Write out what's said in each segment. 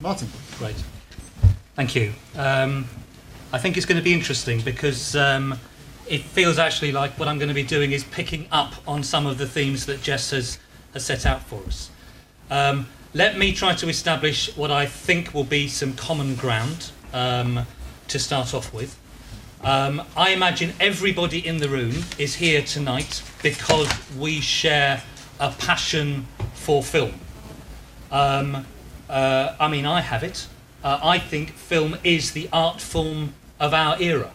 Martin. Great. Thank you. I think it's going to be interesting because it feels actually like what I'm going to be doing is picking up on some of the themes that Jess has set out for us. Let me try to establish what I think will be some common ground to start off with. I imagine everybody in the room is here tonight because we share a passion for film. I mean, I have it. I think film is the art form of our era.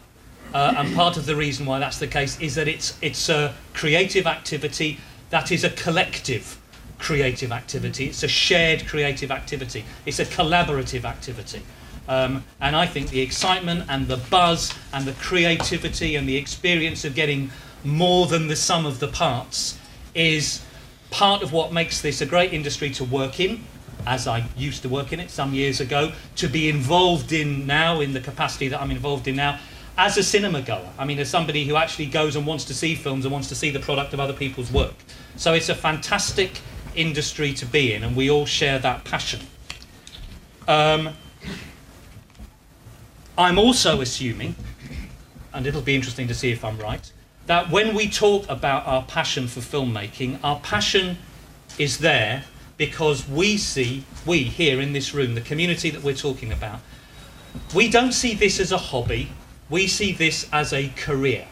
And part of the reason why that's the case is that it's a creative activity that is a collective creative activity. It's a shared creative activity. It's a collaborative activity. And I think the excitement and the buzz and the creativity and the experience of getting more than the sum of the parts is part of what makes this a great industry to work in, as I used to work in it some years ago, to be involved in now in the capacity that I'm involved in now, as a cinema goer. I mean, as somebody who actually goes and wants to see films and wants to see the product of other people's work. So it's a fantastic industry to be in, and we all share that passion. I'm also assuming, and it'll be interesting to see if I'm right, that when we talk about our passion for filmmaking, our passion is there because we here in this room, the community that we're talking about, we don't see this as a hobby, we see this as a career,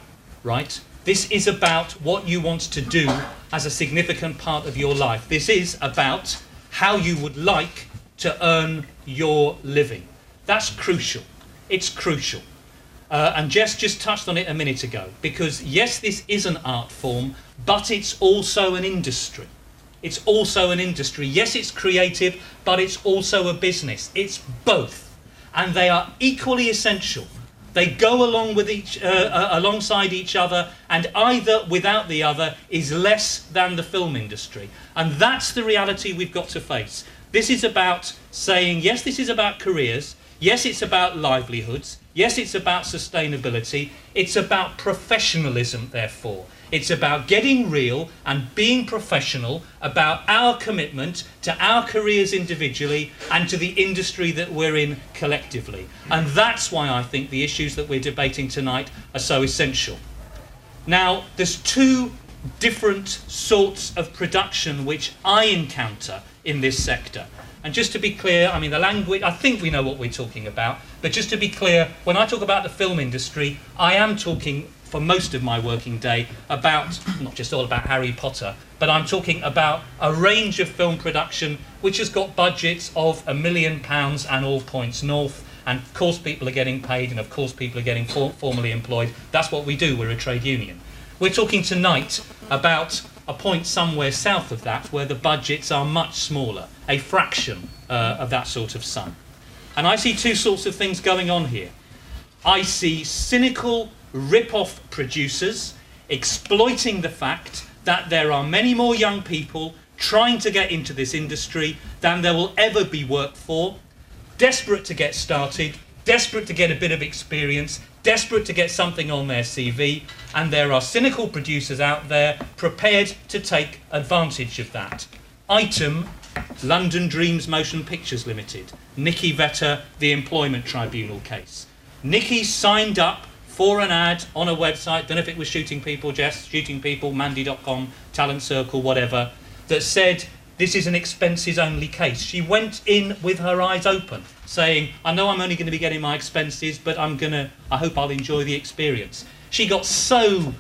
right? This is about what you want to do as a significant part of your life. This is about how you would like to earn your living. That's crucial. It's crucial. And Jess just touched on it a minute ago, because yes, this is an art form, but it's also an industry. It's also an industry. Yes, it's creative, but it's also a business. It's both. And they are equally essential. They go along with alongside each other, and either without the other is less than the film industry. And that's the reality we've got to face. This is about saying, yes, this is about careers. Yes, it's about livelihoods. Yes, it's about sustainability. It's about professionalism, therefore. It's about getting real and being professional about our commitment to our careers individually and to the industry that we're in collectively. And that's why I think the issues that we're debating tonight are so essential. Now, there's two different sorts of production which I encounter in this sector. And just to be clear, I mean, the language, I think we know what we're talking about, but just to be clear, when I talk about the film industry, I am talking for most of my working day about, not just all about Harry Potter, but I'm talking about a range of film production which has got budgets of £1 million and all points north, and of course people are getting paid, and of course people are getting formally employed. That's what we do, we're a trade union. We're talking tonight about a point somewhere south of that where the budgets are much smaller, a fraction of that sort of sum. And I see two sorts of things going on here. I see cynical rip-off producers exploiting the fact that there are many more young people trying to get into this industry than there will ever be work for, desperate to get started, desperate to get a bit of experience, desperate to get something on their CV, and there are cynical producers out there prepared to take advantage of that. Item, London Dreams Motion Pictures Limited, Nikki Vetter, the Employment Tribunal case. Nikki signed up for an ad on a website, don't know if it was Shooting People, Jess, Shooting People, Mandy.com, Talent Circle, whatever, that said this is an expenses only case. She went in with her eyes open, saying, I know I'm only going to be getting my expenses, but I hope I'll enjoy the experience. She got so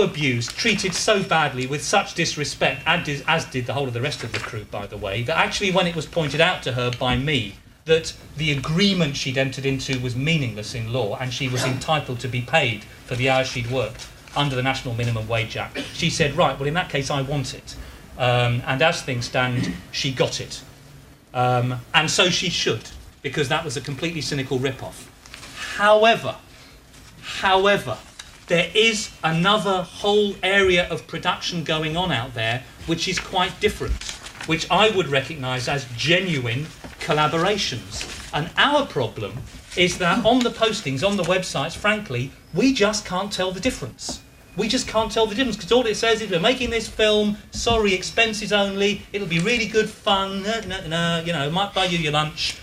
abused, treated so badly, with such disrespect, as did the whole of the rest of the crew, by the way, that actually when it was pointed out to her by me that the agreement she'd entered into was meaningless in law and she was entitled to be paid for the hours she'd worked under the National Minimum Wage Act, she said, right, well in that case I want it. And as things stand, she got it. And so she should, because that was a completely cynical rip-off. However, there is another whole area of production going on out there which is quite different, which I would recognise as genuine collaborations. And our problem is that on the postings, on the websites, frankly, we just can't tell the difference. We just can't tell the difference, because all it says is we're making this film, sorry, expenses only, it'll be really good fun, might buy you your lunch.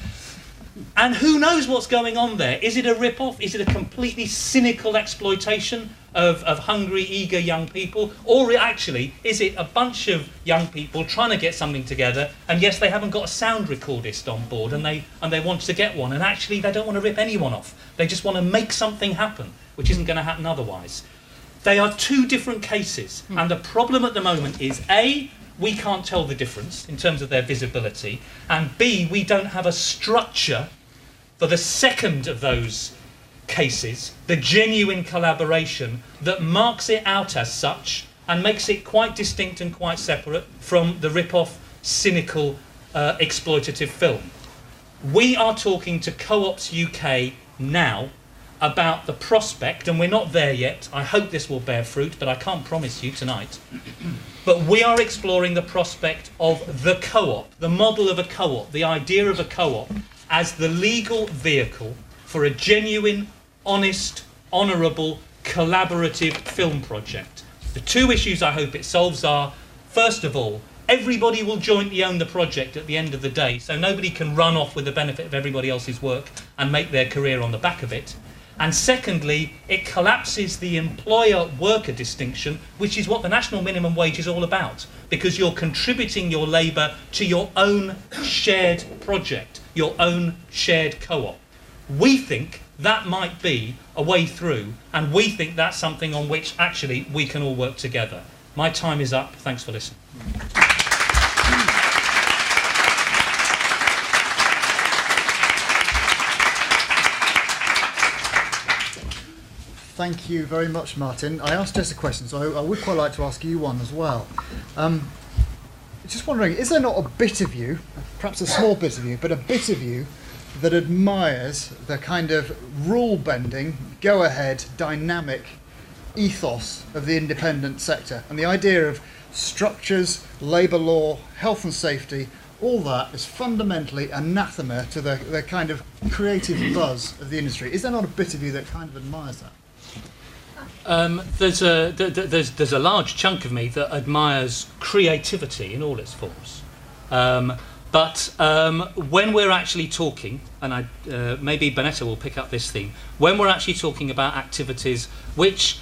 And who knows what's going on there? Is it a rip-off? Is it a completely cynical exploitation of hungry, eager young people? Or actually, is it a bunch of young people trying to get something together, and yes, they haven't got a sound recordist on board, and they want to get one, and actually they don't want to rip anyone off. They just want to make something happen, which isn't going to happen otherwise. They are two different cases, and the problem at the moment is, A, we can't tell the difference in terms of their visibility, and B, we don't have a structure for the second of those cases, the genuine collaboration that marks it out as such and makes it quite distinct and quite separate from the rip-off, cynical, exploitative film. We are talking to Co-ops UK now about the prospect, and we're not there yet, I hope this will bear fruit, but I can't promise you tonight, but we are exploring the prospect of the co-op, the model of a co-op, the idea of a co-op as the legal vehicle for a genuine, honest, honourable, collaborative film project. The two issues I hope it solves are, first of all, everybody will jointly own the project at the end of the day, so nobody can run off with the benefit of everybody else's work and make their career on the back of it. And secondly, it collapses the employer-worker distinction, which is what the national minimum wage is all about, because you're contributing your labour to your own shared project, your own shared co-op. We think that might be a way through, and we think that's something on which actually we can all work together. My time is up. Thanks for listening. Thank you very much, Martin. I asked Jess a question, so I would quite like to ask you one as well. Just wondering, is there not a bit of you, perhaps a small bit of you, but a bit of you that admires the kind of rule-bending, go-ahead, dynamic ethos of the independent sector, and the idea of structures, labour law, health and safety, all that is fundamentally anathema to the kind of creative buzz of the industry? Is there not a bit of you that kind of admires that? There's a large chunk of me that admires creativity in all its forms. But when we're actually talking, and maybe Benetta will pick up this theme, when we're actually talking about activities which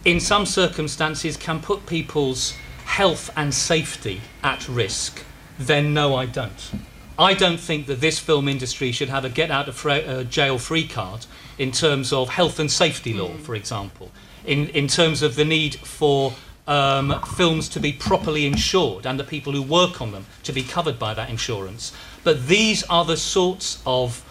in some circumstances can put people's health and safety at risk, then no, I don't. I don't think that this film industry should have a get out of jail free card in terms of health and safety law, for example, in terms of the need for films to be properly insured and the people who work on them to be covered by that insurance. But these are the sorts of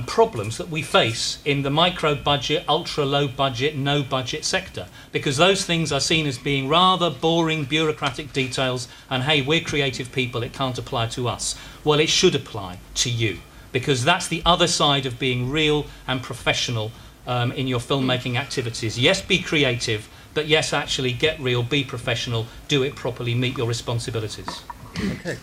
problems that we face in the micro budget, ultra low budget, no budget sector, because those things are seen as being rather boring bureaucratic details, and hey, we're creative people, it can't apply to us. Well, it should apply to you, because that's the other side of being real and professional in your filmmaking activities. Yes, be creative, but yes, actually get real, be professional, do it properly, meet your responsibilities. Okay.